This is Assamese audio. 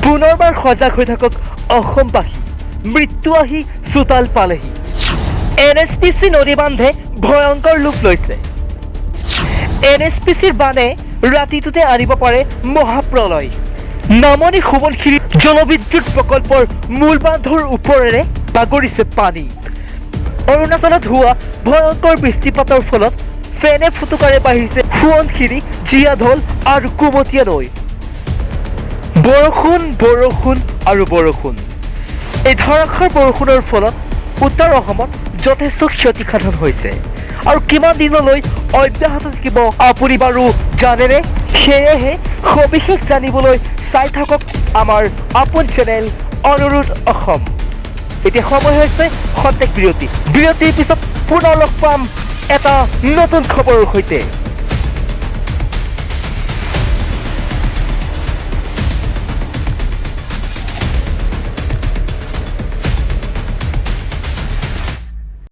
পুনৰবাৰ সজাগ হৈ থাকক অসমবাসী, মৃত্যু আহি চোতাল পালেহি। NSPC নদী বান্ধে ভয়ংকৰ ৰূপ লৈছে। NSPCৰ বানে ৰাতিটোতে আনিব পাৰে মহাপ্ৰলয়। নামনি সোৱণশিৰি জলবিদ্যুৎ প্ৰকল্পৰ মূল বান্ধৰ ওপৰেৰে বাগৰিছে পানী। অৰুণাচলত হোৱা ভয়ংকৰ বৃষ্টিপাতৰ ফলত ফেনে ফুটুকাৰে বাঢ়িছে সোৱণশিৰি, জীয়াঢল আৰু কুমতীয়া নৈ। বৰষুণ বৰষুণ আৰু বৰষুণ। এই ধাৰাসাৰ বৰষুণৰ ফলত উত্তৰ অসমত যথেষ্ট ক্ষতিসাধন হৈছে আৰু কিমান দিনলৈ অব্যাহত থাকিব আপুনি বাৰু জানেনে? সেয়েহে সবিশেষ জানিবলৈ চাই থাকক আমাৰ আপোন চেনেল অনুৰোধ অসম। এতিয়া সময় হৈছে খন্তেক বিৰতিৰ পিছত পুনৰ লগ পাম এটা নতুন খবৰৰ সৈতে।